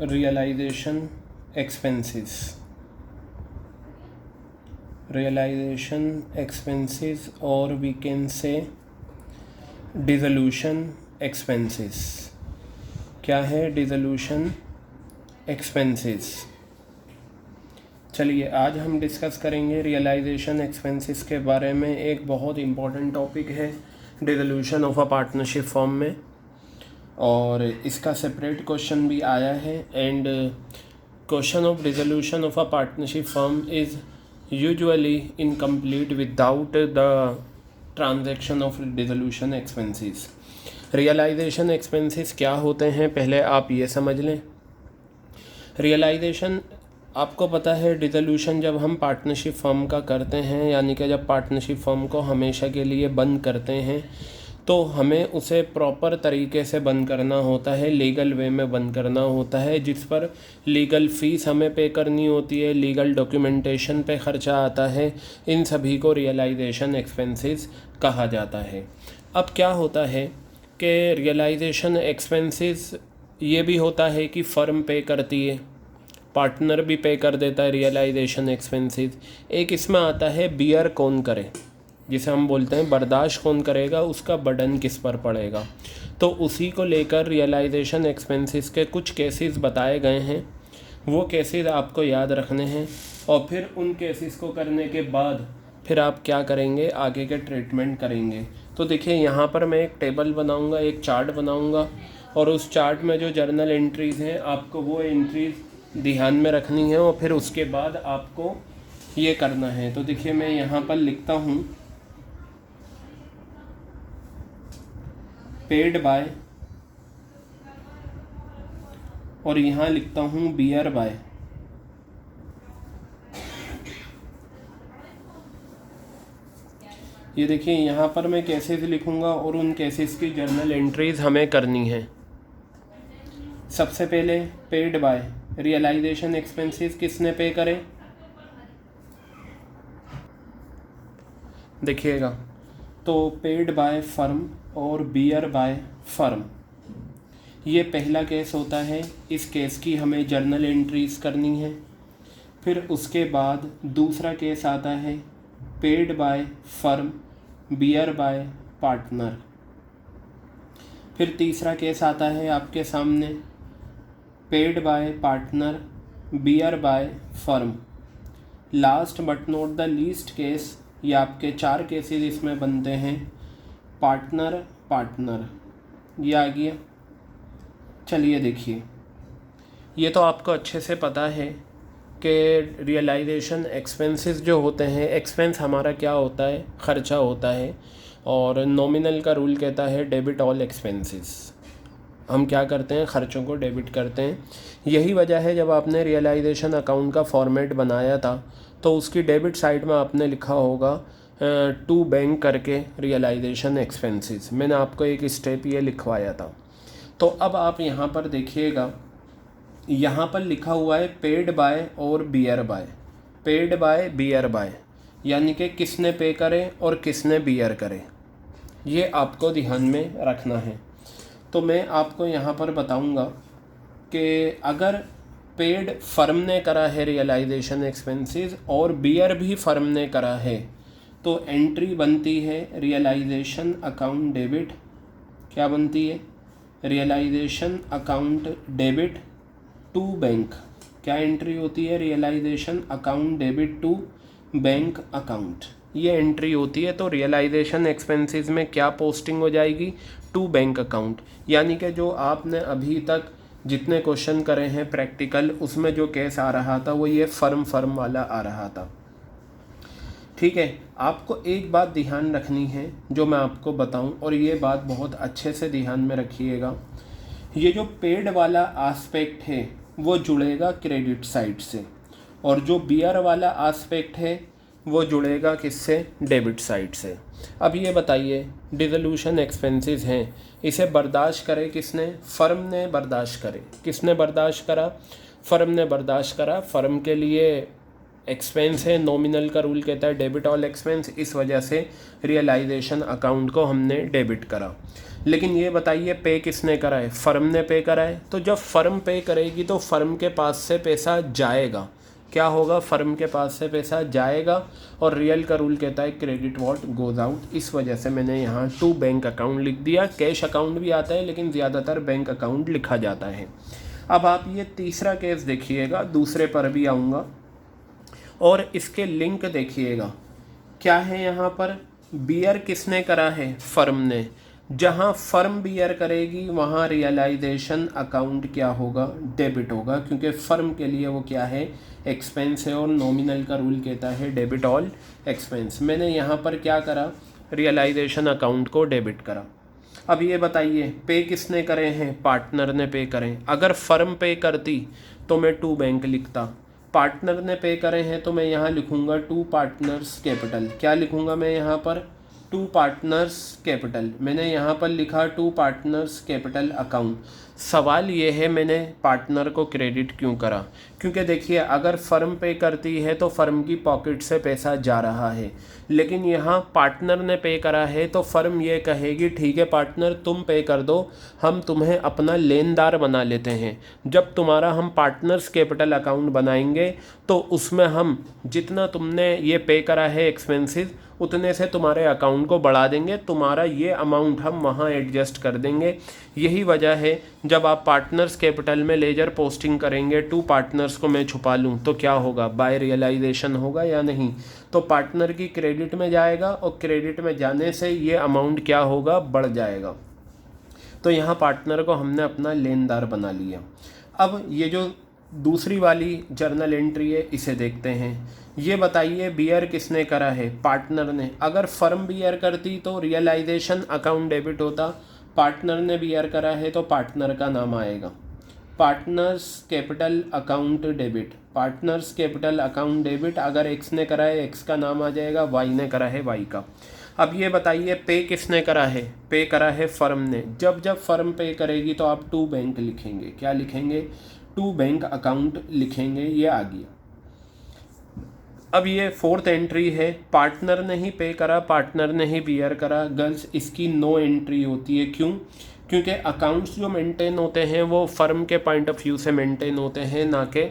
realization expenses or we can say dissolution expenses। क्या है dissolution expenses? चलिए आज हम डिस्कस करेंगे रियलाइजेशन एक्सपेंसेस के बारे में। एक बहुत इम्पॉर्टेंट टॉपिक है dissolution of a partnership form में, और इसका सेपरेट क्वेश्चन भी आया है। And question of dissolution of a partnership form is usually incomplete without the transaction of dissolution expenses. Realisation expenses क्या होते हैं पहले आप ये समझ लें। रियलाइजेशन आपको पता है, डिसोल्यूशन जब हम पार्टनरशिप फर्म का करते हैं, यानी कि जब पार्टनरशिप फर्म को हमेशा के लिए बंद करते हैं, तो हमें उसे प्रॉपर तरीके से बंद करना होता है, लीगल वे में बंद करना होता है, जिस पर लीगल फ़ीस हमें पे करनी होती है, लीगल डॉक्यूमेंटेशन पे ख़र्चा आता है। इन सभी को रियलाइजेशन एक्सपेंसेस कहा जाता है। अब क्या होता है कि रियलाइजेशन एक्सपेंसेस ये भी होता है कि फ़र्म पे करती है, पार्टनर भी पे कर देता है रियलाइजेशन एक्सपेंसेस। एक इसमें आता है बियर कौन करे, जिसे हम बोलते हैं बर्दाश्त कौन करेगा, उसका बर्डन किस पर पड़ेगा। तो उसी को लेकर रियलाइजेशन एक्सपेंसेस के कुछ केसेस बताए गए हैं। वो केसेस आपको याद रखने हैं, और फिर उन केसेस को करने के बाद फिर आप क्या करेंगे, आगे के ट्रीटमेंट करेंगे। तो देखिए यहाँ पर मैं एक टेबल बनाऊँगा, एक चार्ट बनाऊँगा, और उस चार्ट में जो जर्नल एंट्रीज़ हैं आपको वो एंट्रीज़ ध्यान में रखनी है, और फिर उसके बाद आपको ये करना है। तो देखिए मैं यहाँ पर लिखता हूँ पेड बाय, और यहाँ लिखता हूँ बियर बाय। ये देखिए यहाँ पर मैं केसेस लिखूँगा और उन केसेस की जर्नल एंट्रीज़ हमें करनी है। सबसे पहले पेड बाय, रियलाइजेशन एक्सपेंसेस किसने पे करे, देखिएगा। तो पेड बाय फर्म और बियर बाय फर्म, ये पहला केस होता है। इस केस की हमें जर्नल एंट्रीज़ करनी है। फिर उसके बाद दूसरा केस आता है paid by firm bear by partner. फिर तीसरा केस आता है आपके सामने paid by partner bear by firm. Last but not the least case, ये आपके 4 केसेस इसमें बनते हैं पार्टनर पार्टनर। ये आ गया। चलिए देखिए, ये तो आपको अच्छे से पता है कि रियलाइजेशन एक्सपेंसेस जो होते हैं, एक्सपेंस हमारा क्या होता है, ख़र्चा होता है, और नॉमिनल का रूल कहता है डेबिट ऑल एक्सपेंसेस। हम क्या करते हैं, ख़र्चों को डेबिट करते हैं। यही वजह है जब आपने रियलाइजेशन अकाउंट का फॉर्मेट बनाया था तो उसकी डेबिट साइड में आपने लिखा होगा टू बैंक करके रियलाइजेशन एक्सपेंसेस। मैंने आपको एक स्टेप ये लिखवाया था। तो अब आप यहाँ पर देखिएगा, यहाँ पर लिखा हुआ है पेड बाय और bear by, paid by bear by, यानी कि किसने पे करे और किसने बियर करे, ये आपको ध्यान में रखना है। तो मैं आपको यहाँ पर बताऊँगा कि अगर पेड फर्म ने करा है रियलाइजेशन एक्सपेंसेस और बियर भी फर्म ने करा है, तो एंट्री बनती है रियलाइजेशन अकाउंट डेबिट। क्या बनती है, realisation account debit to bank. क्या एंट्री होती है, realisation account debit to bank account, ये एंट्री होती है। तो रियलाइजेशन एक्सपेंसेस में क्या पोस्टिंग हो जाएगी, टू बैंक अकाउंट। यानी कि जो आपने अभी तक जितने क्वेश्चन करे हैं प्रैक्टिकल, उसमें जो केस आ रहा था वो ये फर्म वाला आ रहा था। ठीक है, आपको एक बात ध्यान रखनी है जो मैं आपको बताऊं, और ये बात बहुत अच्छे से ध्यान में रखिएगा। ये जो पेड वाला एस्पेक्ट है वो जुड़ेगा क्रेडिट साइड से, और जो बियर वाला एस्पेक्ट है वो जुड़ेगा किससे, डेबिट साइड से। अब ये बताइए, डिसोल्यूशन एक्सपेंसेस हैं, इसे बर्दाश्त करे किसने, फर्म ने बर्दाश्त करे। किसने बर्दाश्त करा, फर्म ने बर्दाश्त करा। फर्म के लिए एक्सपेंस है, नॉमिनल का रूल कहता है डेबिट ऑल एक्सपेंस, इस वजह से रियलाइजेशन अकाउंट को हमने डेबिट करा। लेकिन ये बताइए पे किसने करा है? फर्म ने पे करा है। तो जब फर्म पे करेगी तो फर्म के पास से पैसा जाएगा। क्या होगा? फर्म के पास से पैसा जाएगा, और रियल का रूल कहता है क्रेडिट व्हाट गोज आउट। इस वजह से मैंने यहाँ टू बैंक अकाउंट लिख दिया। कैश अकाउंट भी आता है लेकिन ज़्यादातर बैंक अकाउंट लिखा जाता है। अब आप ये तीसरा केस देखिएगा, दूसरे पर भी आऊँगा, और इसके लिंक देखिएगा। क्या है यहाँ पर? बियर किसने करा है? फर्म ने। जहाँ फर्म बियर करेगी वहाँ रियलाइजेशन अकाउंट क्या होगा? डेबिट होगा, क्योंकि फर्म के लिए वो क्या है? एक्सपेंस है, और नॉमिनल का रूल कहता है डेबिट ऑल एक्सपेंस। मैंने यहाँ पर क्या करा? रियलाइजेशन अकाउंट को डेबिट करा। अब ये बताइए पे किसने करे हैं? पार्टनर ने पे करें। अगर फर्म पे करती तो मैं टू बैंक लिखता, पार्टनर ने पे करे हैं तो मैं यहाँ लिखूँगा टू पार्टनर्स कैपिटल। क्या लिखूँगा मैं यहाँ पर? To partners capital. मैंने यहाँ पर लिखा टू पार्टनर्स कैपिटल अकाउंट। सवाल ये है मैंने पार्टनर को क्रेडिट क्यों करा? क्योंकि देखिए अगर फर्म पे करती है तो फर्म की पॉकेट से पैसा जा रहा है, लेकिन यहाँ पार्टनर ने पे करा है तो फर्म ये कहेगी ठीक है पार्टनर तुम पे कर दो, हम तुम्हें अपना लेनदार बना लेते हैं। जब तुम्हारा हम पार्टनर्स कैपिटल अकाउंट बनाएंगे तो उसमें हम जितना तुमने ये पे करा है एक्सपेंसेस उतने से तुम्हारे अकाउंट को बढ़ा देंगे, तुम्हारा ये अमाउंट हम वहाँ एडजस्ट कर देंगे। यही वजह है जब आप पार्टनर्स कैपिटल में लेजर पोस्टिंग करेंगे टू पार्टनर्स को मैं छुपा लूँ तो क्या होगा? बाय रियलाइजेशन होगा या नहीं? तो पार्टनर की क्रेडिट में जाएगा, और क्रेडिट में जाने से ये अमाउंट क्या होगा? बढ़ जाएगा। तो यहाँ पार्टनर को हमने अपना लेनदार बना लिया। अब ये जो दूसरी वाली जर्नल एंट्री है इसे देखते हैं। ये बताइए बियर किसने करा है? पार्टनर ने। अगर फर्म बियर करती तो रियलाइजेशन अकाउंट डेबिट होता, पार्टनर ने बियर करा है तो पार्टनर का नाम आएगा। Partners capital account debit, partners capital account debit. अगर एक्स ने करा है एक्स का नाम आ जाएगा, वाई ने करा है वाई का। अब ये बताइए पे किसने करा है? पे करा है फर्म ने। जब जब फर्म पे करेगी तो आप टू बैंक लिखेंगे। क्या लिखेंगे? टू बैंक अकाउंट लिखेंगे। ये आ गया। अब ये फोर्थ एंट्री है, पार्टनर ने ही पे करा, पार्टनर ने ही बियर करा। गर्ल्स इसकी नो एंट्री होती है। क्यों? क्योंकि अकाउंट्स जो मेंटेन होते हैं वो फर्म के पॉइंट ऑफ व्यू से मेंटेन होते हैं, ना कि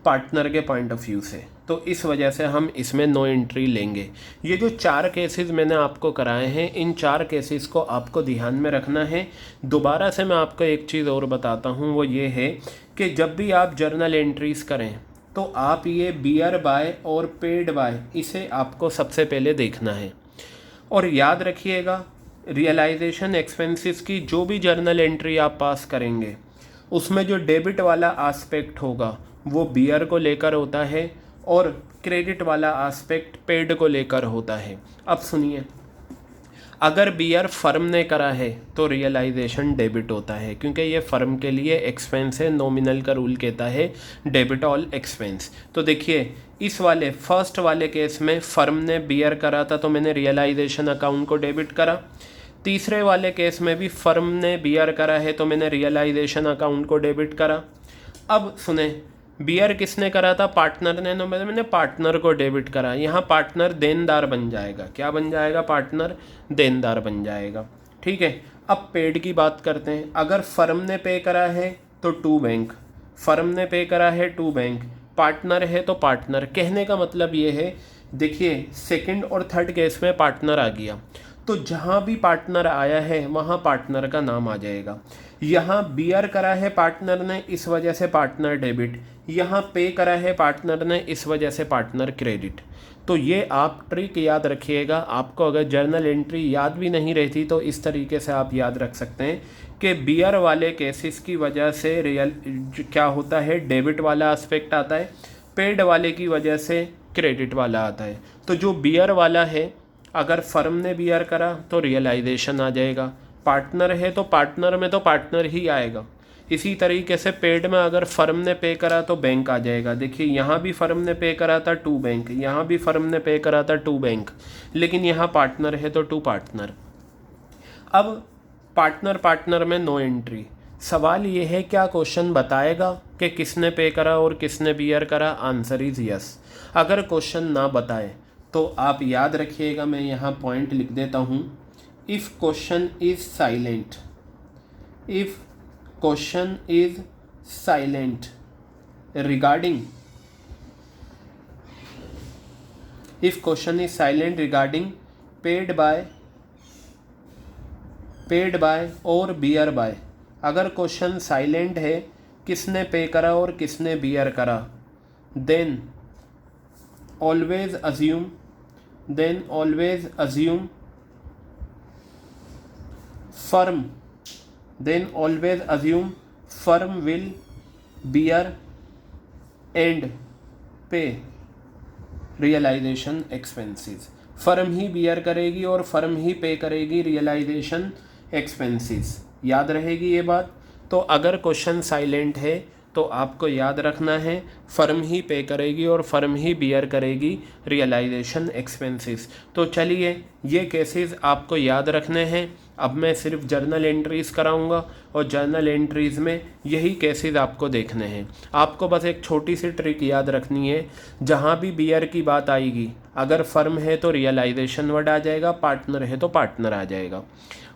पार्टनर के पॉइंट ऑफ व्यू से। तो इस वजह से हम इसमें नो एंट्री लेंगे। ये जो चार केसेस मैंने आपको कराए हैं, इन चार केसेस को आपको ध्यान में रखना है। दोबारा से मैं आपको एक चीज़ और बताता हूँ, वो ये है कि जब भी आप जर्नल एंट्रीज़ करें तो आप ये बियर बाय और पेड बाय इसे आपको सबसे पहले देखना है। और याद रखिएगा रियलाइजेशन एक्सपेंसेस की जो भी जर्नल एंट्री आप पास करेंगे उसमें जो डेबिट वाला आस्पेक्ट होगा वो बियर को लेकर होता है, और क्रेडिट वाला आस्पेक्ट पेड को लेकर होता है। अब सुनिए, अगर बियर फर्म ने करा है तो रियलाइजेशन डेबिट होता है, क्योंकि ये फर्म के लिए एक्सपेंस है। नॉमिनल का रूल कहता है डेबिट ऑल एक्सपेंस। तो देखिए इस वाले फर्स्ट वाले केस में फर्म ने बियर करा था तो मैंने रियलाइजेशन अकाउंट को डेबिट करा। तीसरे वाले केस में भी फर्म ने बियर करा है तो मैंने रियलाइजेशन अकाउंट को डेबिट करा। अब सुने, बियर किसने करा था? पार्टनर ने। तो मैंने पार्टनर को डेबिट करा। यहाँ पार्टनर देनदार बन जाएगा। क्या बन जाएगा? पार्टनर देनदार बन जाएगा। ठीक है। अब पेड की बात करते हैं। अगर फर्म ने पे करा है तो टू बैंक, फर्म ने पे करा है टू बैंक, पार्टनर है तो पार्टनर। कहने का मतलब ये है, देखिए सेकंड और थर्ड केस में पार्टनर आ गया तो जहाँ भी पार्टनर आया है वहाँ पार्टनर का नाम आ जाएगा। यहाँ बियर करा है पार्टनर ने, इस वजह से पार्टनर डेबिट। यहाँ पे करा है पार्टनर ने, इस वजह से पार्टनर क्रेडिट। तो ये आप ट्रिक याद रखिएगा। आपको अगर जर्नल एंट्री याद भी नहीं रहती तो इस तरीके से आप याद रख सकते हैं कि बियर वाले केसेस की वजह से क्या होता है? डेबिट वाला एस्पेक्ट आता है, पेड वाले की वजह से क्रेडिट वाला आता है। तो जो बियर वाला है, अगर फर्म ने बियर करा तो रियलाइजेशन आ जाएगा, पार्टनर है तो पार्टनर में तो पार्टनर ही आएगा। इसी तरीके से पेड में अगर फर्म ने पे करा तो बैंक आ जाएगा। देखिए यहाँ भी फर्म ने पे करा था टू बैंक, यहाँ भी फर्म ने पे करा था टू बैंक, लेकिन यहाँ पार्टनर है तो टू पार्टनर। अब पार्टनर पार्टनर में नो एंट्री। सवाल ये है क्या क्वेश्चन बताएगा कि किसने पे करा और किसने बियर करा, आंसर इज़ यस। अगर क्वेश्चन ना बताए तो आप याद रखिएगा, मैं यहाँ पॉइंट लिख देता हूँ। If question is silent, if question is silent regarding, if question is silent regarding paid by और bear by, अगर क्वेश्चन साइलेंट है किसने पे करा और किसने बियर करा, then always assume firm will bear and पे रियलाइजेशन एक्सपेंसेस। फर्म ही बियर करेगी और फर्म ही पे करेगी रियलाइजेशन एक्सपेंसेस। याद रहेगी ये बात। तो अगर क्वेश्चन साइलेंट है तो आपको याद रखना है फर्म ही पे करेगी और फर्म ही बियर करेगी रियलाइजेशन एक्सपेंसेस। तो चलिए ये केसेस आपको याद रखने हैं। अब मैं सिर्फ जर्नल एंट्रीज़ कराऊंगा और जर्नल एंट्रीज़ में यही केसेस आपको देखने हैं। आपको बस एक छोटी सी ट्रिक याद रखनी है, जहाँ भी बियर की बात आएगी अगर फर्म है तो रियलाइजेशन वर्ड आ जाएगा, पार्टनर है तो पार्टनर आ जाएगा।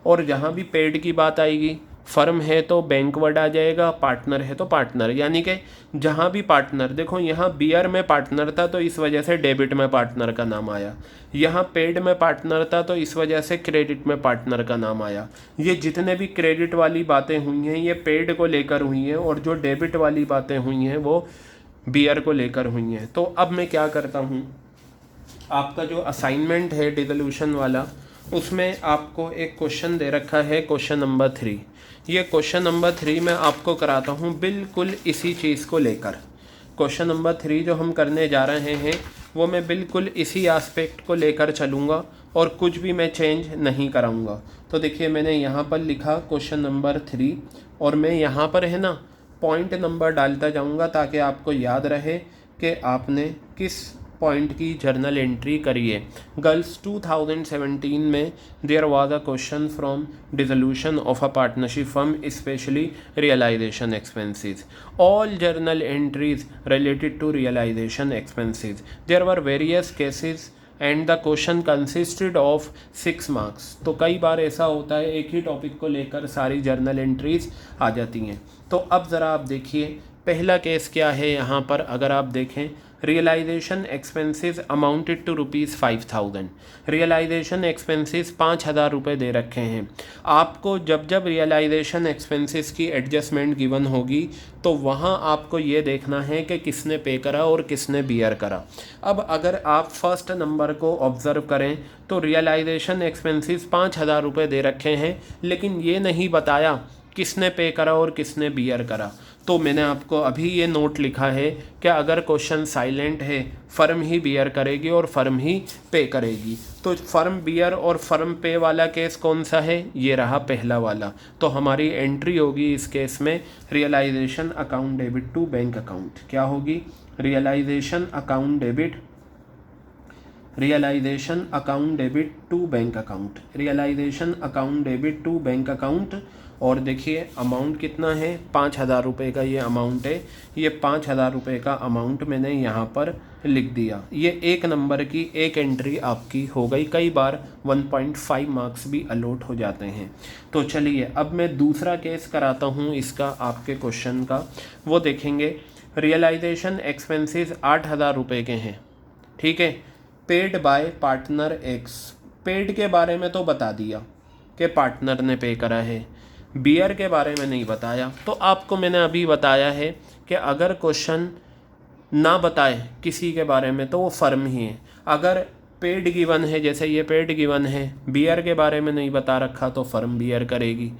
और जहाँ भी पेड की बात आएगी फर्म है तो बैंक वर्ड आ जाएगा, पार्टनर है तो पार्टनर। यानी कि जहाँ भी पार्टनर, देखो यहाँ बियर में पार्टनर था तो इस वजह से डेबिट में पार्टनर का नाम आया, यहाँ पेड में पार्टनर था तो इस वजह से क्रेडिट में पार्टनर का नाम आया। ये जितने भी क्रेडिट वाली बातें हुई हैं ये पेड को लेकर हुई हैं और जो डेबिट वाली बातें हुई हैं वो बियर को लेकर हुई हैं। तो अब मैं क्या करता हूँ, आपका जो असाइनमेंट है डिसोल्यूशन वाला, उसमें आपको एक क्वेश्चन दे रखा है, क्वेश्चन नंबर 3। ये क्वेश्चन नंबर 3 मैं आपको कराता हूँ बिल्कुल इसी चीज़ को लेकर। क्वेश्चन नंबर 3 जो हम करने जा रहे हैं वो मैं बिल्कुल इसी एस्पेक्ट को लेकर चलूँगा और कुछ भी मैं चेंज नहीं कराऊँगा। तो देखिए मैंने यहाँ पर लिखा क्वेश्चन नंबर 3 और मैं यहाँ पर है ना पॉइंट नंबर डालता जाऊँगा ताकि आपको याद रहे कि आपने किस पॉइंट की जर्नल एंट्री करिए। गर्ल्स 2017 में there was a question from dissolution of a partnership firm specially realisation expenses. All journal entries related to realisation expenses. There were various cases and the question consisted of 6 marks. तो कई बार ऐसा होता है एक ही topic को लेकर सारी journal entries आ जाती हैं। तो अब ज़रा आप देखिए पहला केस क्या है यहाँ पर। अगर आप देखें realisation expenses amounted to ₹5000। Realisation expenses 5000 रुपये दे रखे हैं। आपको जब जब रियलाइजेशन एक्सपेंसेस की एडजस्टमेंट गिवन होगी तो वहाँ आपको ये देखना है कि किसने पे करा और किसने बियर करा। अब अगर आप फर्स्ट नंबर को ऑब्ज़र्व करें तो रियलाइजेशन एक्सपेंसेस 5000 रुपये दे रखे हैं, लेकिन ये नहीं बताया किसने पे करा और किसने बियर करा। तो मैंने आपको अभी ये नोट लिखा है कि अगर क्वेश्चन साइलेंट है फर्म ही बियर करेगी और फर्म ही पे करेगी। तो फर्म बियर और फर्म पे वाला केस कौन सा है, ये रहा पहला वाला। तो हमारी एंट्री होगी इस केस में realisation account debit to bank account. क्या होगी, realisation account debit to bank account, realisation account debit to bank account. और देखिए अमाउंट कितना है, 5000 रुपये का ये अमाउंट है। ये 5000 रुपये का अमाउंट मैंने यहाँ पर लिख दिया। ये एक नंबर की एक एंट्री आपकी हो गई। कई बार 1.5 मार्क्स भी अलॉट हो जाते हैं। तो चलिए अब मैं दूसरा केस कराता हूँ इसका आपके क्वेश्चन का। वो देखेंगे रियलाइजेशन एक्सपेंसेस 8000 रुपये के हैं, ठीक है। Paid by partner x. Paid के बारे में तो बता दिया कि पार्टनर ने पे करा है, बियर के बारे में नहीं बताया। तो आपको मैंने अभी बताया है कि अगर क्वेश्चन ना बताए किसी के बारे में तो वो फर्म ही है। अगर पेड गिवन है, जैसे ये पेड गिवन है, बियर के बारे में नहीं बता रखा तो फर्म बियर करेगी।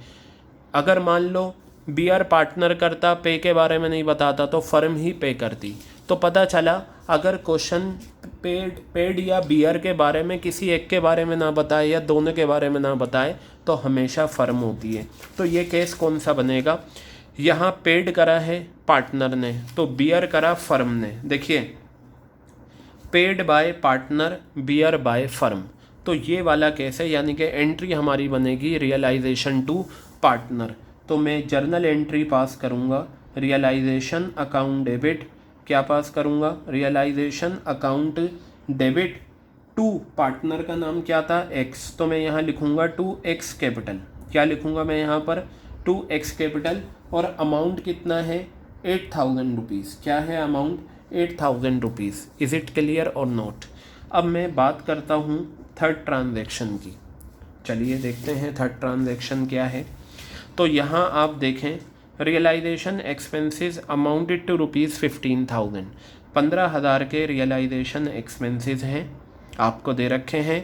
अगर मान लो बियर पार्टनर करता, पे के बारे में नहीं बताता तो फर्म ही पे करती। तो पता चला अगर क्वेश्चन पेड या बियर के बारे में किसी एक के बारे में ना बताए या दोनों के बारे में ना बताए तो हमेशा फर्म होती है। तो ये केस कौन सा बनेगा, यहाँ पेड करा है पार्टनर ने तो बियर करा फर्म ने। देखिए paid by partner, bear by firm, तो ये वाला केस है। यानी कि एंट्री हमारी बनेगी रियलाइजेशन टू पार्टनर। तो मैं जर्नल एंट्री पास करूँगा रियलाइजेशन अकाउंट डेबिट, क्या पास करूँगा, realisation account debit to, partner का नाम क्या था, एक्स, तो मैं यहाँ लिखूँगा 2x कैपिटल, क्या लिखूँगा मैं यहाँ पर 2x कैपिटल, और अमाउंट कितना है 8,000 रुपीज़, क्या है amount 8,000 rupees. Is it clear और नोट। अब मैं बात करता हूँ थर्ड ट्रांजैक्शन की, चलिए देखते हैं थर्ड ट्रांजैक्शन क्या है। तो यहाँ आप देखें, रियलाइजेशन एक्सपेंसेस अमाउंटेड टू ₹15,000, 15,000 के रियलाइजेशन एक्सपेंसेस हैं, आपको दे रखे हैं।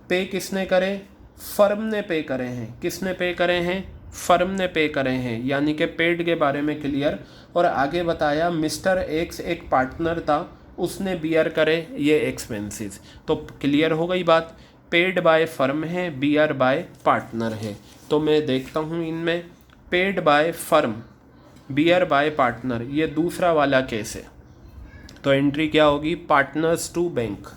पे किसने करे, फर्म ने पे करे हैं, किसने पे करे हैं, फर्म ने पे करे हैं, यानी कि पेड के बारे में क्लियर। और आगे बताया मिस्टर एक्स एक पार्टनर था, उसने बियर करे ये एक्सपेंसेस, तो क्लियर हो गई बात। पेड बाय फर्म है, बियर बाय पार्टनर है। तो मैं देखता हूँ इनमें paid by firm, bear by partner, ये दूसरा वाला केस है। तो एंट्री क्या होगी, पार्टनर्स टू बैंक।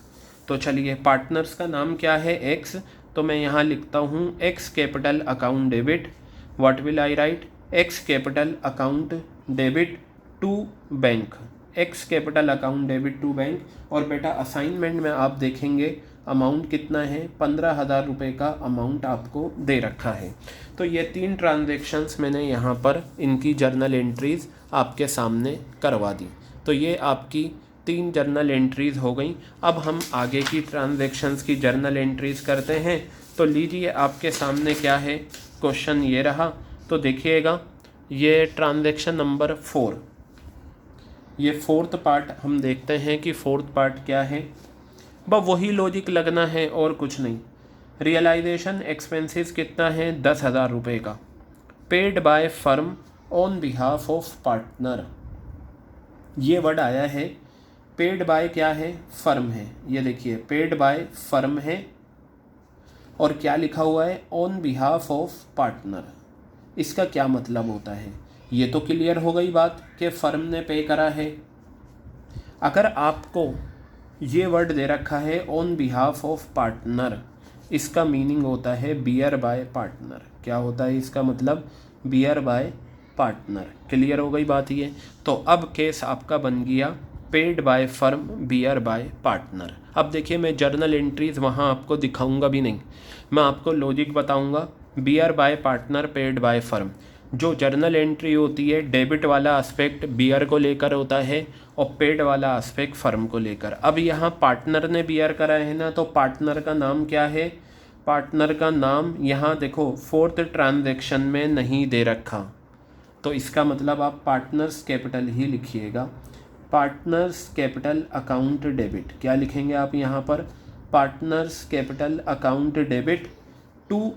तो चलिए पार्टनर्स का नाम क्या है, एक्स, तो मैं यहाँ लिखता हूँ X capital account debit, what will I write, X capital account debit to bank, X capital account debit to bank. और बेटा असाइनमेंट में आप देखेंगे अमाउंट कितना है, 15,000 रुपये का अमाउंट आपको दे रखा है। तो ये 3 ट्रांजेक्शन्स मैंने यहाँ पर इनकी जर्नल एंट्रीज़ आपके सामने करवा दी। तो ये आपकी 3 जर्नल एंट्रीज़ हो गई। अब हम आगे की ट्रांजैक्शंस की जर्नल एंट्रीज़ करते हैं। तो लीजिए आपके सामने क्या है, क्वेश्चन ये रहा। तो देखिएगा ये ट्रांजैक्शन नंबर 4, ये 4th पार्ट हम देखते हैं कि 4th पार्ट क्या है। बस वही लॉजिक लगना है और कुछ नहीं। रियलाइजेशन एक्सपेंसेस कितना है, 10,000 रुपये का, paid by firm on behalf of partner. ये वर्ड आया है, पेड बाय क्या है, फर्म है, ये देखिए पेड बाय फर्म है, और क्या लिखा हुआ है, ऑन बिहाफ ऑफ पार्टनर। इसका क्या मतलब होता है, ये तो क्लियर हो गई बात कि फर्म ने पे करा है। अगर आपको ये वर्ड दे रखा है ऑन बिहाफ ऑफ पार्टनर, इसका मीनिंग होता है बियर बाय पार्टनर। क्या होता है इसका मतलब, बियर बाय पार्टनर। क्लियर हो गई बात ये। तो अब केस आपका बन गया paid by firm, bear by partner. अब देखिए मैं जर्नल एंट्रीज़ वहाँ आपको दिखाऊंगा भी नहीं, मैं आपको लॉजिक बताऊंगा। Bear by partner, paid by firm, जो जर्नल एंट्री होती है डेबिट वाला एस्पेक्ट बियर को लेकर होता है और पेड वाला एस्पेक्ट फर्म को लेकर। अब यहाँ पार्टनर ने बियर करा है ना, तो पार्टनर का नाम क्या है, पार्टनर का नाम यहाँ देखो 4th ट्रांजैक्शन में नहीं दे रखा, तो इसका मतलब आप पार्टनर्स कैपिटल ही लिखिएगा। पार्टनर्स कैपिटल अकाउंट डेबिट, क्या लिखेंगे आप यहाँ पर, partners capital account debit to,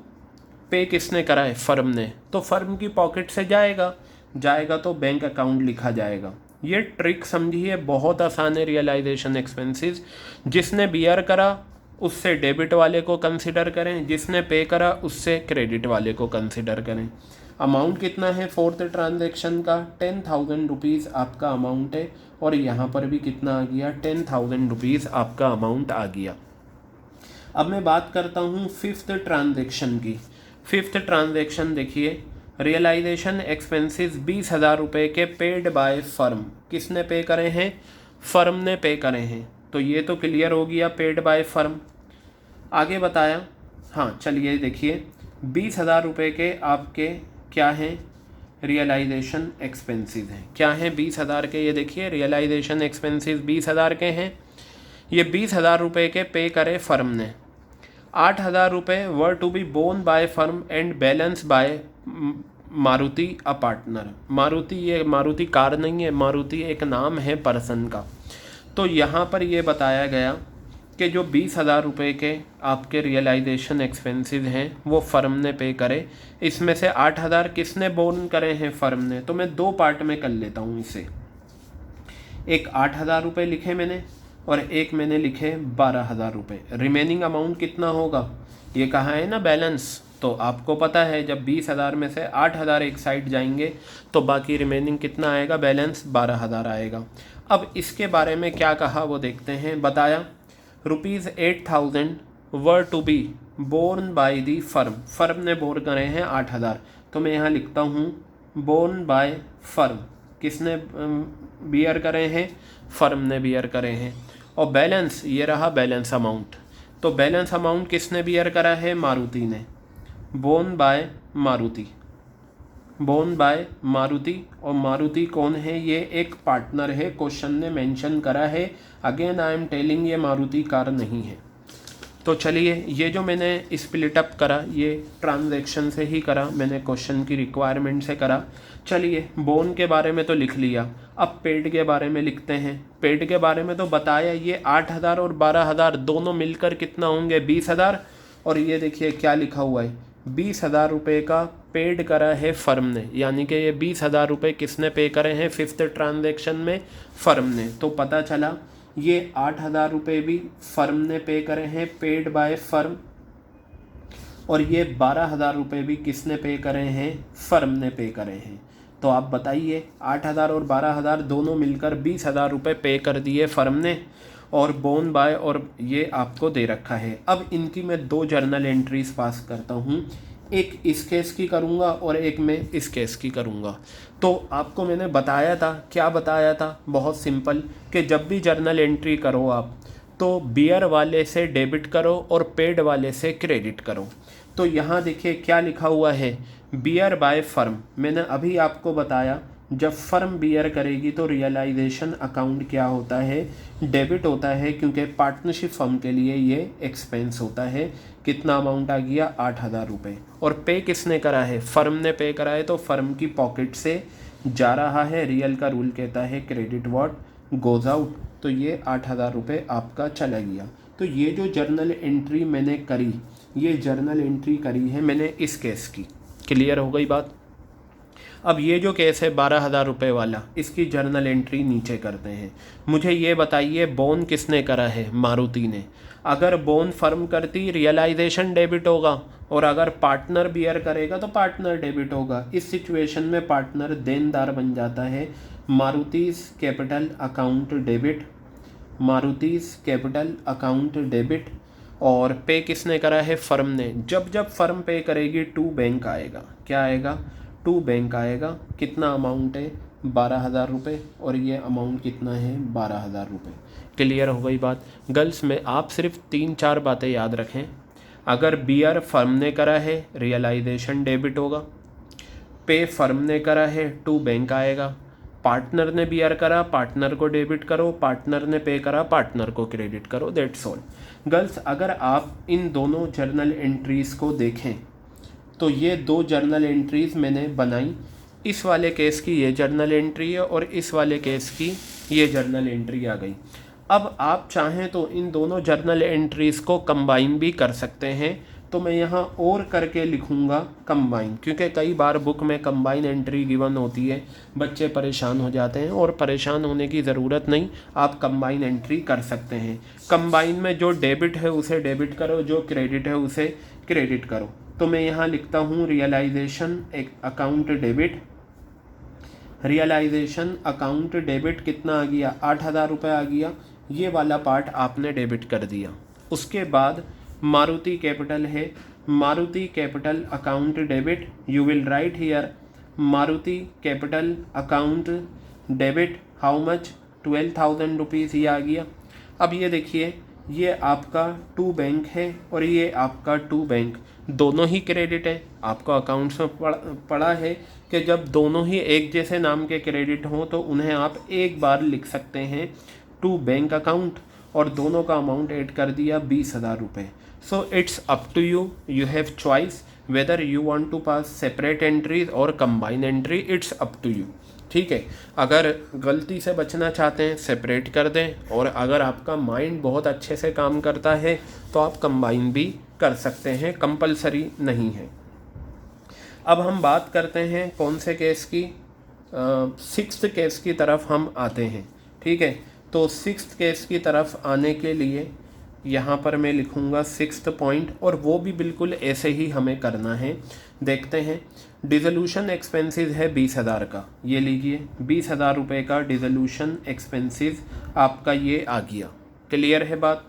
pay किसने करा है, फर्म ने, तो फर्म की पॉकेट से जाएगा तो बैंक अकाउंट लिखा जाएगा। ये ट्रिक समझिए, बहुत आसान है। रियलाइजेशन एक्सपेंसेस, जिसने बियर करा उससे डेबिट वाले को कंसिडर करें, जिसने पे करा उससे क्रेडिट वाले को कंसिडर करें। अमाउंट कितना है 4th ट्रांजैक्शन का, 10,000 रुपीज़ आपका अमाउंट है, और यहाँ पर भी कितना आ गया, 10,000 रुपीज़ आपका अमाउंट आ गया। अब मैं बात करता हूँ 5th ट्रांजैक्शन की। 5th ट्रांजैक्शन देखिए, रियलाइजेशन एक्सपेंसेस 20,000 रुपये के पेड बाय फर्म, किसने पे करे हैं, फर्म ने पे करे हैं। तो ये तो क्लियर हो गया, पेड बाय फर्म। आगे बताया, हाँ चलिए देखिए 20,000 रुपये के आपके क्या हैं, रियलाइजेशन एक्सपेंसेस हैं। क्या हैं 20,000 के, ये देखिए रियलाइजेशन एक्सपेंसेस 20,000 के हैं। ये 20,000 रुपये के पे करे फर्म ने। 8,000 रुपये were to be borne by firm and balance by Maruti a partner. Maruti, ये मारुति कार नहीं है, मारुति एक नाम है पर्सन का। तो यहाँ पर ये बताया गया कि जो 20,000 रुपये के आपके रियलाइजेशन एक्सपेंसेस हैं वो फर्म ने पे करे। इसमें से 8,000 किसने बोन करे हैं, फर्म ने। तो मैं 2 पार्ट में कर लेता हूँ इसे, एक 8,000 रुपये लिखे मैंने और एक मैंने लिखे 12,000 रुपये। रिमेनिंग अमाउंट कितना होगा, ये कहाँ है ना बैलेंस, तो आपको पता है जब 20,000 में से 8,000 एक साइड जाएंगे तो बाकी रिमेनिंग कितना आएगा, बैलेंस 12,000 आएगा। अब इसके बारे में क्या कहा वो देखते हैं। बताया ₹8,000 were to be borne by the firm, firm ने बोर करे हैं 8,000। तो मैं यहाँ लिखता हूँ बोर्न बाय फर्म, किसने बियर करे हैं? फर्म ने बियर करे हैं। और बैलेंस, ये रहा बैलेंस अमाउंट। तो बैलेंस अमाउंट किसने बियर करा है? मारुति ने। Borne by Maruti, borne by Maruti. और मारुति कौन है? ये एक पार्टनर है, क्वेश्चन ने मेंशन करा है। अगेन आई एम टेलिंग, ये मारुति कार नहीं है। तो चलिए, ये जो मैंने स्प्लिट अप करा ये ट्रांजैक्शन से ही करा, मैंने क्वेश्चन की रिक्वायरमेंट से करा। चलिए, बोन के बारे में तो लिख लिया, अब पेड के बारे में लिखते हैं। पेड के बारे में तो बताया, ये 8,000 और 12,000 दोनों मिलकर कितना होंगे? 20,000। और ये देखिए क्या लिखा हुआ है, 20,000 रुपये का पेड करा है फर्म ने, यानी कि ये 20,000 रुपये किसने पे करे हैं? फिफ्थ ट्रांजैक्शन में फर्म ने। तो पता चला ये 8,000 रुपये भी फर्म ने पे करे हैं, पेड बाय फर्म। और ये 12,000 रुपये भी किसने पे करे हैं? फर्म ने पे करे हैं। तो आप बताइए, 8,000 और 12,000 दोनों मिलकर 20,000 रुपये पे कर दिए फर्म ने, और बोन बाय और ये आपको दे रखा है। अब इनकी मैं 2 जर्नल एंट्रीज पास करता हूँ, एक इस केस की करूँगा और एक मैं इस केस की करूँगा। तो आपको मैंने बताया था, क्या बताया था? बहुत सिंपल, कि जब भी जर्नल एंट्री करो आप, तो बियर वाले से डेबिट करो और पेड वाले से क्रेडिट करो। तो यहाँ देखिए क्या लिखा हुआ है, बियर बाय फर्म। मैंने अभी आपको बताया, जब फर्म बियर करेगी तो रियलाइजेशन अकाउंट क्या होता है? डेबिट होता है, क्योंकि पार्टनरशिप फर्म के लिए ये एक्सपेंस होता है। कितना अमाउंट आ गया? 8,000 रुपये। और पे किसने करा है? फर्म ने पे करा है, तो फर्म की पॉकेट से जा रहा है। रियल का रूल कहता है क्रेडिट व्हाट गोज़ आउट। तो ये 8,000 रुपये आपका चला गया। तो ये जो जर्नल एंट्री मैंने करी, ये जर्नल एंट्री करी है मैंने इस केस की। क्लियर हो गई बात? अब ये जो केस है 12,000 रुपये वाला, इसकी जर्नल एंट्री नीचे करते हैं। मुझे ये बताइए, बोन किसने करा है? मारुति ने। अगर बोन फर्म करती, रियलाइजेशन डेबिट होगा, और अगर पार्टनर बियर करेगा तो पार्टनर डेबिट होगा। इस सिचुएशन में पार्टनर देनदार बन जाता है। Maruti's capital account debit, Maruti's capital account debit. और पे किसने करा है? फर्म ने। जब जब फर्म पे करेगी टू बैंक आएगा। क्या आएगा? टू बैंक आएगा। कितना अमाउंट है? 12,000 रुपये। और ये अमाउंट कितना है? 12,000 रुपये। क्लियर हो गई बात? गर्ल्स में आप सिर्फ 3-4 बातें याद रखें। अगर बियर फर्म ने करा है, रियलाइजेशन डेबिट होगा। पे फर्म ने करा है, टू बैंक आएगा। पार्टनर ने बियर करा, पार्टनर को डेबिट करो। पार्टनर ने पे करा, पार्टनर को क्रेडिट करो। That's all. गर्ल्स, अगर आप इन दोनों जर्नल एंट्रीज़ को देखें, तो ये 2 जर्नल एंट्रीज़ मैंने बनाई। इस वाले केस की ये जर्नल एंट्री है और इस वाले केस की ये जर्नल एंट्री आ गई। अब आप चाहें तो इन दोनों जर्नल एंट्रीज़ को कंबाइन भी कर सकते हैं। तो मैं यहाँ और करके लिखूँगा कंबाइन, क्योंकि कई बार बुक में कंबाइन एंट्री गिवन होती है, बच्चे परेशान हो जाते हैं। और परेशान होने की ज़रूरत नहीं, आप कंबाइन एंट्री कर सकते हैं। कंबाइन में जो डेबिट है उसे डेबिट करो, जो क्रेडिट है उसे क्रेडिट करो। तो मैं यहाँ लिखता हूँ realisation account debit. Realisation account debit कितना आ गया? 8,000 रुपये आ गया। ये वाला पार्ट आपने डेबिट कर दिया। उसके बाद मारुति कैपिटल है, Maruti capital account debit. You will write here Maruti capital account debit how much? 12,000 rupees. ये आ गया। अब ये देखिए, ये आपका टू बैंक है और ये आपका टू बैंक, दोनों ही क्रेडिट है। आपको अकाउंट्स में पढ़ा है कि जब दोनों ही एक जैसे नाम के क्रेडिट हों तो उन्हें आप एक बार लिख सकते हैं टू बैंक अकाउंट, और दोनों का अमाउंट ऐड कर दिया 20,000 रुपये। So it's up to you, you have choice whether you want to pass separate entries और combine entry. It's up to you. ठीक है, अगर गलती से बचना चाहते हैं सेपरेट कर दें, और अगर आपका माइंड बहुत अच्छे से काम करता है तो आप कंबाइन भी कर सकते हैं, कंपलसरी नहीं है। अब हम बात करते हैं कौन से केस की? 6th केस की तरफ हम आते हैं। ठीक है, तो 6th केस की तरफ आने के लिए यहाँ पर मैं लिखूँगा 6th पॉइंट, और वो भी बिल्कुल ऐसे ही हमें करना है। देखते हैं, डिसोल्यूशन एक्सपेंसेस है 20,000 का। ये लीजिए 20,000 रुपये का डिसोल्यूशन एक्सपेंसेस आपका ये आ गया। क्लियर है बात?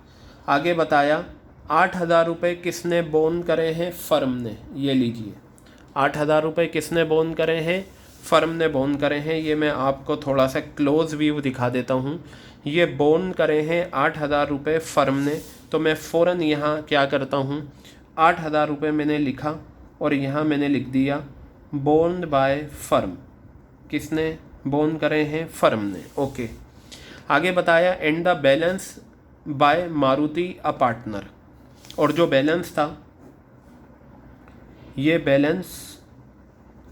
आगे बताया 8,000 रुपये किसने बोन करे हैं? फर्म ने। ये लीजिए 8,000 रुपये किसने बोन करे हैं? फर्म ने बोन करे हैं, ये मैं आपको थोड़ा सा क्लोज व्यू दिखा देता हूँ। ये बोन करे हैं 8,000 रुपये फर्म ने, तो मैं फ़ौरन यहाँ क्या करता हूँ, 8,000 रुपये मैंने लिखा और यहाँ मैंने लिख दिया बोन्ड बाय फर्म। किसने बोन करे हैं? फर्म ने। ओके, आगे बताया and the balance by Maruti a partner, और जो बैलेंस था ये बैलेंस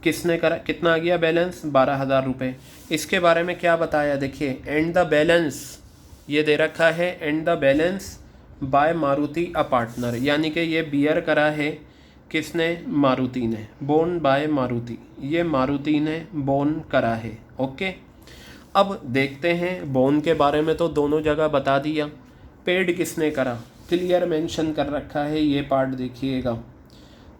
किसने करा, कितना आ गया बैलेंस? 12,000 रुपये। इसके बारे में क्या बताया देखिए, एंड द बैलेंस ये दे रखा है, and the balance by Maruti a partner, यानी कि ये बियर करा है किसने? मारुति ने। बोन बाय मारुति, ये मारुति ने बोन करा है। ओके, अब देखते हैं बोन के बारे में तो दोनों जगह बता दिया, पेड किसने करा क्लियर मेंशन कर रखा है, ये पार्ट देखिएगा।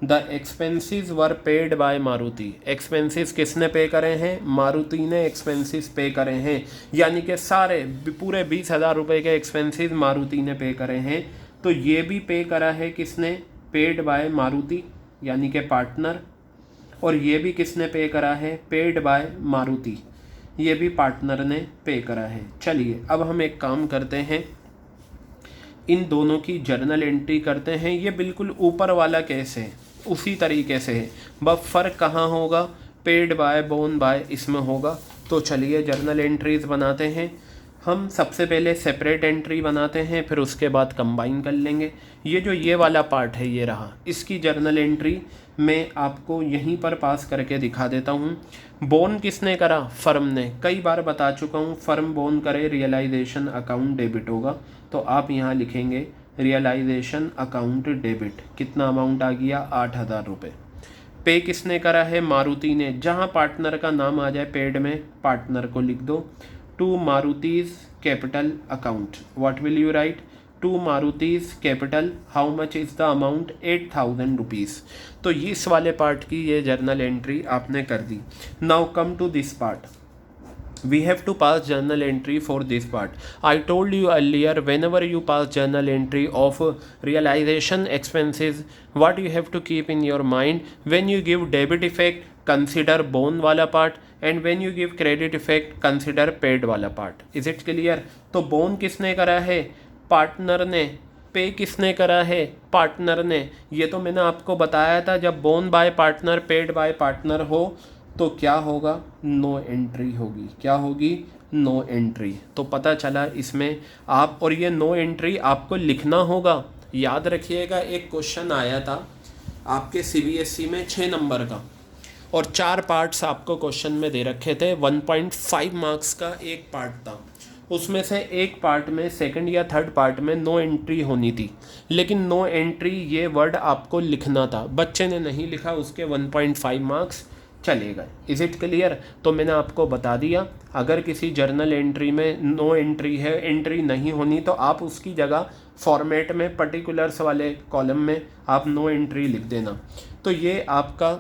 The expenses were paid by Maruti, expenses किसने पे करे हैं? मारुति ने एक्सपेंसेस पे करे हैं, यानी कि सारे पूरे 20,000 रुपये के एक्सपेंसेस मारुति ने पे करे हैं। तो ये भी पे करा है किसने? पेड बाय मारुति, यानी कि पार्टनर। और ये भी किसने पे करा है? पेड बाय मारुति, ये भी पार्टनर ने पे करा है। चलिए अब हम एक काम करते हैं, इन दोनों की जर्नल एंट्री करते हैं। ये बिल्कुल ऊपर वाला केस है, उसी तरीके से है, बस फ़र्क कहाँ होगा? पेड बाय बोन बाय इसमें होगा। तो चलिए जर्नल एंट्रीज बनाते हैं। हम सबसे पहले सेपरेट एंट्री बनाते हैं, फिर उसके बाद कंबाइन कर लेंगे। ये वाला पार्ट है, ये रहा, इसकी जर्नल एंट्री मैं आपको यहीं पर पास करके दिखा देता हूँ। बोन किसने करा? फर्म ने। कई बार बता चुका हूँ, फर्म बोन करे रियलाइजेशन अकाउंट डेबिट होगा, तो आप यहाँ लिखेंगे रियलाइजेशन अकाउंट डेबिट। कितना अमाउंट आ गया? 8,000 रुपये। पे किसने करा है? मारुति ने। जहाँ पार्टनर का नाम आ जाए पेड में, पार्टनर को लिख दो। To Maruti's capital account, what will you write? To Maruti's capital, how much is the amount? 8,000 rupees. तो इस वाले पार्ट की ये जर्नल एंट्री आपने कर दी। Now come to this part, we have to pass journal entry for this part. I told you earlier, whenever you pass journal entry of realization expenses, what you have to keep in your mind, when you give debit effect consider bone वाला part, and when you give credit effect consider paid वाला part. Is it clear? तो bone किसने करा है? Partner ने। पे किसने करा है? पार्टनर ने। ये तो मैंने आपको बताया था, जब borne by partner paid by partner हो तो क्या होगा? नो एंट्री होगी। क्या होगी? No entry. तो पता चला इसमें आप, और ये नो एंट्री आपको लिखना होगा। याद रखिएगा, एक क्वेश्चन आया था आपके CBSE में 6 नंबर का, और 4 पार्ट्स आपको क्वेश्चन में दे रखे थे। 1.5 मार्क्स का एक पार्ट था, उसमें से एक पार्ट में, सेकंड या थर्ड पार्ट में नो एंट्री होनी थी, लेकिन नो एंट्री ये वर्ड आपको लिखना था। बच्चे ने नहीं लिखा, उसके 1.5 मार्क्स चले गए। Is it clear? तो मैंने आपको बता दिया, अगर किसी जर्नल एंट्री में नो एंट्री है, एंट्री नहीं होनी, तो आप उसकी जगह फॉर्मेट में पर्टिकुलर्स वाले कॉलम में आप नो एंट्री लिख देना। तो ये आपका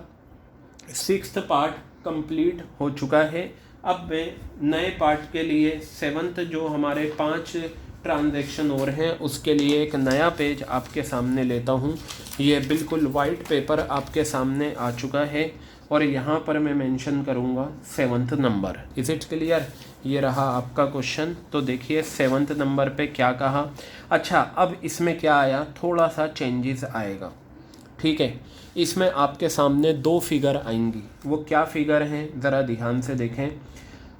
6th पार्ट कंप्लीट हो चुका है। अब मैं नए पार्ट के लिए 7th जो हमारे 5 ट्रांजैक्शन और हैं उसके लिए एक नया पेज आपके सामने लेता हूँ। ये बिल्कुल वाइट पेपर आपके सामने आ चुका है, और यहाँ पर मैं मेंशन करूँगा 7th number. Is it clear? ये रहा आपका क्वेश्चन। तो देखिए 7th नंबर पे क्या कहा। अच्छा, अब इसमें क्या आया, थोड़ा सा चेंजेस आएगा। ठीक है, इसमें आपके सामने 2 फिगर आएंगी। वो क्या फिगर हैं ज़रा ध्यान से देखें।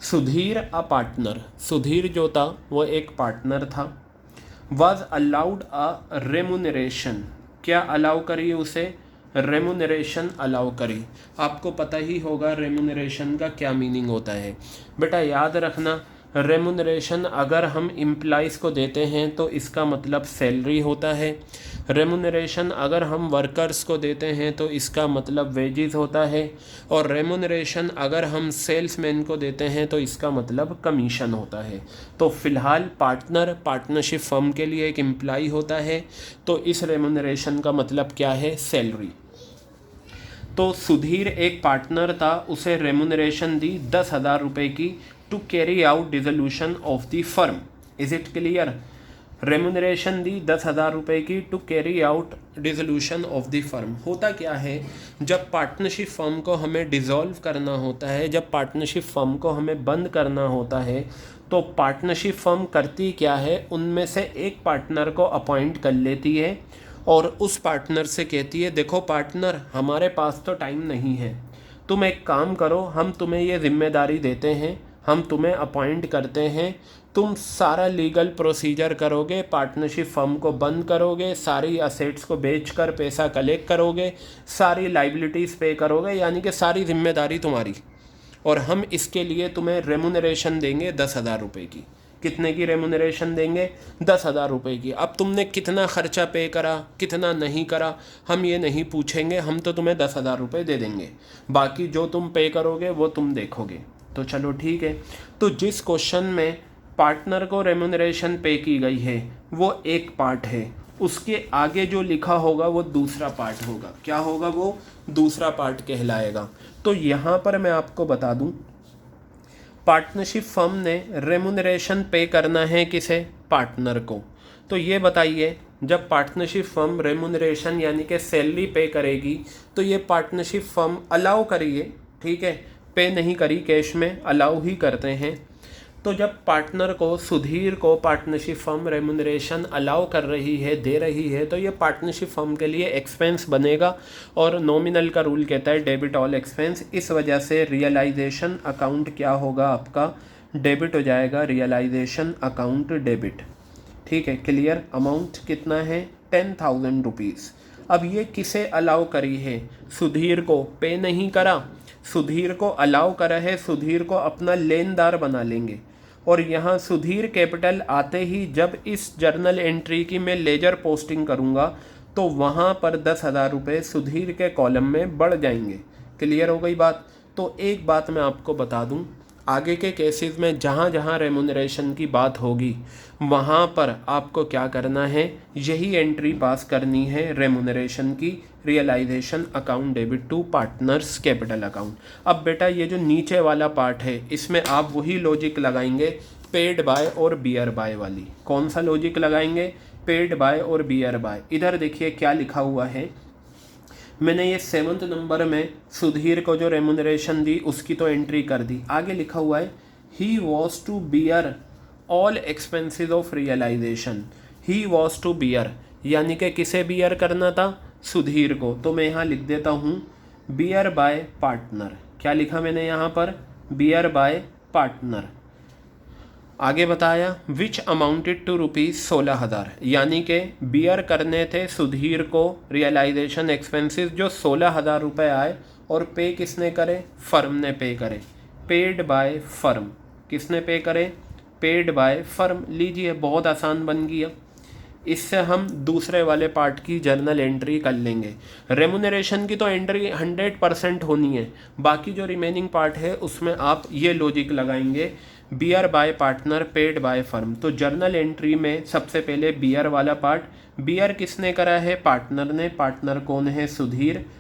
सुधीर अ पार्टनर, सुधीर जो था वो एक पार्टनर था। वाज अलाउड अ रेमुनरेशन, क्या अलाउ करी उसे? रेमुनरेशन अलाउ करी। आपको पता ही होगा रेमुनरेशन का क्या मीनिंग होता है। बेटा याद रखना, रेमुनरेशन अगर हम एम्प्लॉइज़ को देते हैं तो इसका मतलब सैलरी होता है। रेमुनरेशन अगर हम वर्कर्स को देते हैं तो इसका मतलब वेजेस होता है। और रेमुनरेशन अगर हम सेल्समैन को देते हैं तो इसका मतलब कमीशन होता है। तो फ़िलहाल पार्टनर पार्टनरशिप फर्म के लिए एक एम्प्लॉय होता है, तो इस रेमुनरेशन का मतलब क्या है? सैलरी। तो सुधीर एक पार्टनर था, उसे रेमुनरेशन दी 10,000 रुपये की to carry out dissolution of the firm. Is it clear? Remuneration दी 10,000 रुपये की to carry out dissolution of the firm. होता क्या है, जब पार्टनरशिप फर्म को हमें डिसॉल्व करना होता है, जब पार्टनरशिप फर्म को हमें बंद करना होता है, तो पार्टनरशिप फर्म करती क्या है, उनमें से एक पार्टनर को अपॉइंट कर लेती है और उस पार्टनर से कहती है देखो पार्टनर, हमारे पास तो टाइम नहीं है, तुम एक काम करो, हम तुम्हें ये जिम्मेदारी देते हैं, हम तुम्हें अपॉइंट करते हैं, तुम सारा लीगल प्रोसीजर करोगे, पार्टनरशिप फर्म को बंद करोगे, सारी असेट्स को बेचकर पैसा कलेक्ट करोगे, सारी लाइबिलिटीज़ पे करोगे, यानी कि सारी जिम्मेदारी तुम्हारी, और हम इसके लिए तुम्हें रेमुनरेशन देंगे 10,000 रुपये की। कितने की रेमुनरेशन देंगे? 10,000 रुपये की। अब तुमने कितना खर्चा पे करा, कितना नहीं करा, हम ये नहीं पूछेंगे, हम तो तुम्हें 10,000 रुपये दे देंगे, बाकी जो तुम पे करोगे वो तुम देखोगे। तो चलो ठीक है। तो जिस क्वेश्चन में पार्टनर को रेमुनरेशन पे की गई है वो एक पार्ट है, उसके आगे जो लिखा होगा वो दूसरा पार्ट होगा। क्या होगा? वो दूसरा पार्ट कहलाएगा। तो यहाँ पर मैं आपको बता दूँ, पार्टनरशिप फर्म ने रेमुनरेशन पे करना है किसे? पार्टनर को। तो ये बताइए, जब पार्टनरशिप फर्म रेमुनरेशन यानी कि सैलरी पे करेगी तो ये पार्टनरशिप फर्म अलाउ करिए, ठीक है, पे नहीं करी कैश में, अलाउ ही करते हैं। तो जब पार्टनर को, सुधीर को पार्टनरशिप फर्म रेमुनरेशन अलाउ कर रही है, दे रही है, तो ये पार्टनरशिप फर्म के लिए एक्सपेंस बनेगा और नॉमिनल का रूल कहता है डेबिट ऑल एक्सपेंस। इस वजह से रियलाइजेशन अकाउंट क्या होगा आपका? डेबिट हो जाएगा, रियलाइजेशन अकाउंट डेबिट। ठीक है, क्लियर। अमाउंट कितना है? 10,000 रुपीज़। अब ये किसे अलाउ करी है? सुधीर को। पे नहीं करा, सुधीर को अलाउ करा है, सुधीर को अपना लेनदार बना लेंगे। और यहाँ सुधीर कैपिटल आते ही जब इस जर्नल एंट्री की मैं लेजर पोस्टिंग करूँगा तो वहाँ पर 10,000 रुपये सुधीर के कॉलम में बढ़ जाएंगे। क्लियर हो गई बात? तो एक बात मैं आपको बता दूँ, आगे के केसेस में जहाँ जहाँ रेमुनरेशन की बात होगी वहाँ पर आपको क्या करना है, यही एंट्री पास करनी है रेमुनरेशन की, realisation account debit to partners capital account. अब बेटा ये जो नीचे वाला पार्ट है इसमें आप वही लॉजिक लगाएंगे पेड बाय और बियर बाय वाली। कौन सा लॉजिक लगाएंगे? पेड बाय और बियर बाय। इधर देखिए क्या लिखा हुआ है, मैंने ये 7th नंबर में सुधीर को जो रेमुनरेशन दी उसकी तो एंट्री कर दी। आगे लिखा हुआ है he was to bear all expenses of realisation. He was to bear यानी कि किसे बियर करना था? सुधीर को। तो मैं यहाँ लिख देता हूँ बियर बाय पार्टनर। क्या लिखा मैंने यहाँ पर? Bear by partner. आगे बताया विच अमाउंटेड टू ₹16,000, यानी कि बियर करने थे सुधीर को रियलाइजेशन एक्सपेंसेस जो 16,000 रुपये आए, और पे किसने करे? फर्म ने पे करे। Paid by firm. किसने पे करे? Paid by firm. लीजिए, बहुत आसान बन गया। इससे हम दूसरे वाले पार्ट की जर्नल एंट्री कर लेंगे। रेमुनरेशन की तो एंट्री 100% होनी है, बाकी जो रिमेनिंग पार्ट है उसमें आप ये लॉजिक लगाएंगे bear by partner paid by firm. तो जर्नल एंट्री में सबसे पहले बियर वाला पार्ट, बियर किसने करा है? पार्टनर ने। पार्टनर कौन है? सुधीर।